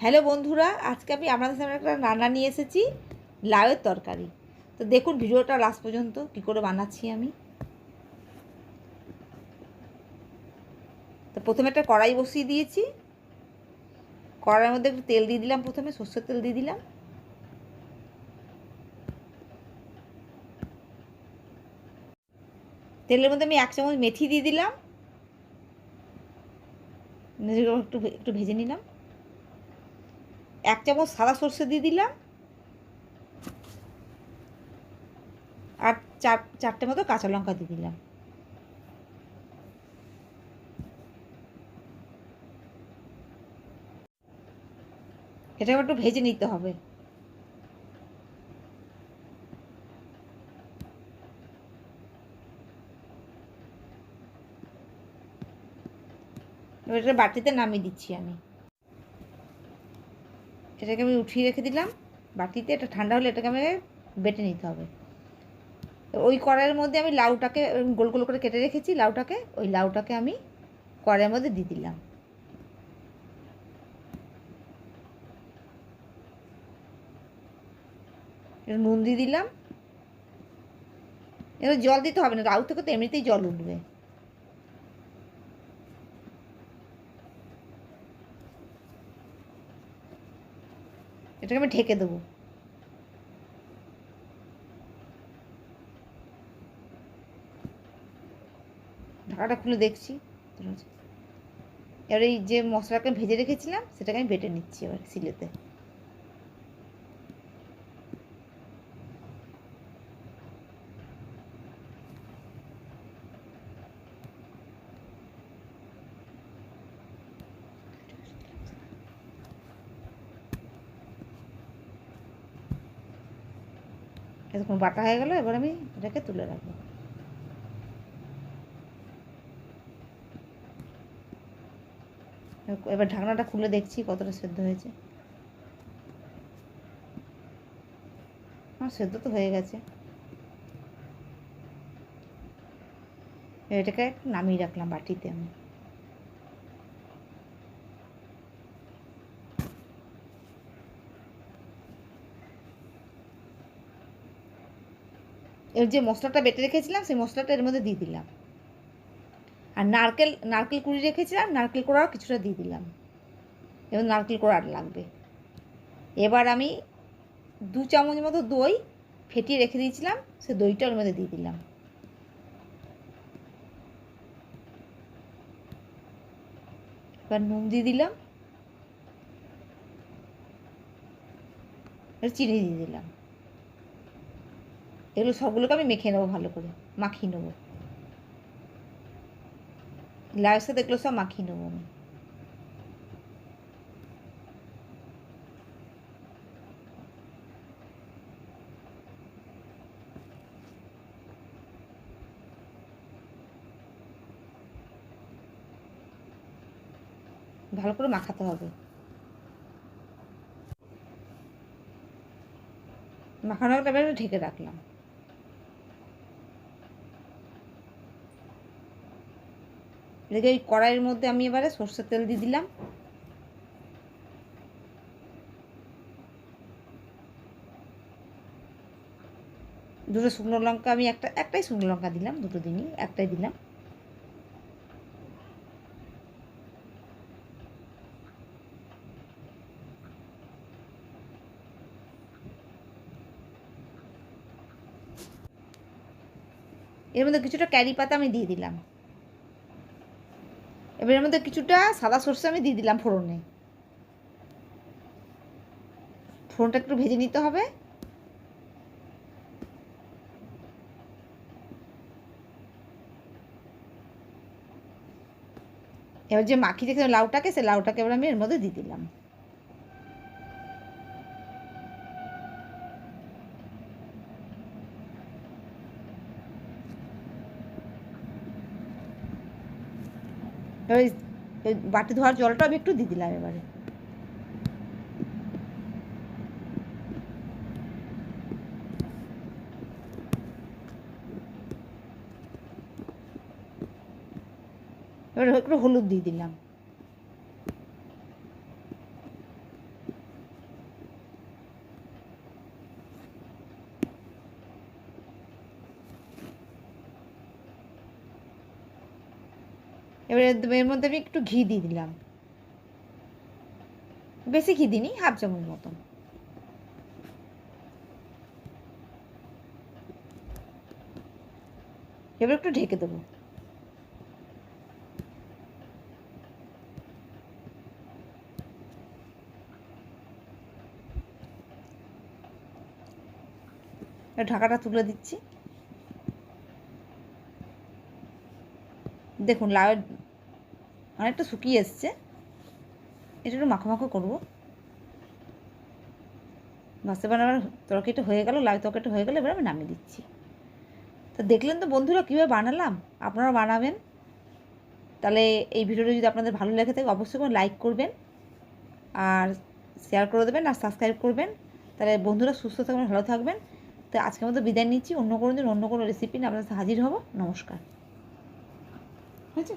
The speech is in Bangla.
হ্যালো বন্ধুরা, আজকে আমি আপনাদের সামনে একটা রান্না নিয়ে এসেছি, লাউয়ের তরকারি। তো দেখুন ভিডিওটা লাস্ট পর্যন্ত কী করে বানাচ্ছি আমি। তো প্রথমে একটা কড়াই বসিয়ে দিয়েছি। কড়াইয়ের মধ্যে একটু তেল দিয়ে দিলাম, প্রথমে সর্ষের তেল দিয়ে দিলাম। তেলের মধ্যে আমি 1 চামচ মেথি দিয়ে দিলাম, একটু একটু ভেজে নিলাম। 1 চামচ সাদা সর্ষে দিয়ে দিলাম, আর চারটে মতো কাঁচা লঙ্কা দিয়ে দিলাম। এটা একটু ভেজে নিতে হবে। এবার এটা বাটিতে নামিয়ে দিচ্ছি আমি। এটাকে আমি উঠিয়ে রেখে দিলাম বাটিতে। এটা ঠান্ডা হলে এটাকে আমি বেটে নিতে হবে। ওই কড়াইয়ের মধ্যে আমি লাউটাকে গোল গোল করে কেটে রেখেছি, ওই লাউটাকে আমি কড়াইয়ের মধ্যে দিয়ে দিলাম। নুন দিয়ে দিলাম। এবার জল দিতে হবে না, লাউ থেকে তো এমনিতেই জল উঠবে। এটাকে আমি ঢেকে দেবো। ঢাকাটা খুলে দেখছি। এবার এই যে মশলাকে ভেজে রেখেছিলাম সেটাকে আমি বেটে নিচ্ছি এবার শিলেতে। এতক্ষণ বাটা হয়ে গেল, এবার আমি এটাকে তুলে রাখবো। এবার ঢাকনাটা খুলে দেখছি কতটা সেদ্ধ হয়েছে। সেদ্ধ তো হয়ে গেছে। এটাকে নামিয়ে রাখলাম বাটিতে আমি। এর যে মশলাটা বেটে রেখেছিলাম সেই মশলাটা এর মধ্যে দিয়ে দিলাম। আর নারকেল কুড়ি রেখেছিলাম, নারকেল কোড়াও কিছুটা দিয়ে দিলাম। এবং নারকেল কোড়া লাগবে। এবার আমি 2 চামচ মতো দই ফেটিয়ে রেখে দিয়েছিলাম, সে দইটা ওর মধ্যে দিয়ে দিলাম। এবার নুন দিয়ে দিলাম, এবার চিনি দিয়ে দিলাম। এগুলো সবগুলোকে আমি মেখে নেবো, ভালো করে মাখিয়ে নেবো। লাউয়ের সাথে এগুলো সব মাখিয়ে নেবো আমি। ভালো করে মাখাতে হবে। মাখানো এবার ঢেকে রাখলাম। এদিকে ওই কড়াইয়ের মধ্যে আমি এবারে সর্ষের তেল দিয়ে দিলাম। দুটো শুকনো লঙ্কা আমি একটাই শুকনো লঙ্কা দিলাম, দুটো দিনই একটাই দিলাম। এর মধ্যে কিছুটা ক্যারি পাতা আমি দিয়ে দিলাম। এবার এর মধ্যে কিছুটা সাদা সর্ষে আমি দিয়ে দিলাম ফোড়নে। ফোড়নটা একটু ভেজে নিতে হবে। এবার যে মাখিয়ে রেখে লাউটাকে, সে লাউটাকে এবার আমি এর মধ্যে দিয়ে দিলাম। এবার ওই বাটি ধোয়ার জলটা আমি একটু দিয়ে দিলাম এবারে। এবার একটু হলুদ দিয়ে দিলাম। এবারে এর মধ্যে আমি একটু ঘি দিয়ে দিলাম, বেশি ঘি দিইনি, হাফ চামচ মতন। এবার একটু ঢেকে দেবো। ঢাকাটা তুলে দিচ্ছি। দেখুন লাউয়ের অনেকটা শুকিয়ে এসছে, এটা একটু মাখো মাখো করবো। মাছে বানাবার তরকারিটা হয়ে গেল, লাউ তরকারিটা হয়ে গেলে এবার আমি নামিয়ে দিচ্ছি। তো দেখলেন তো বন্ধুরা কীভাবে বানালাম, আপনারা বানাবেন। তাহলে এই ভিডিওটা যদি আপনাদের ভালো লেগে থাকে অবশ্যই করে লাইক করবেন আর শেয়ার করে দেবেন আর সাবস্ক্রাইব করবেন। তাহলে বন্ধুরা সুস্থ থাকবেন, ভালো থাকবেন। তো আজকের মতো বিদায় নিচ্ছি, অন্য কোনো দিন অন্য কোনো রেসিপি নিয়ে আপনাদের হাজির হব। নমস্কার। হয়েছে?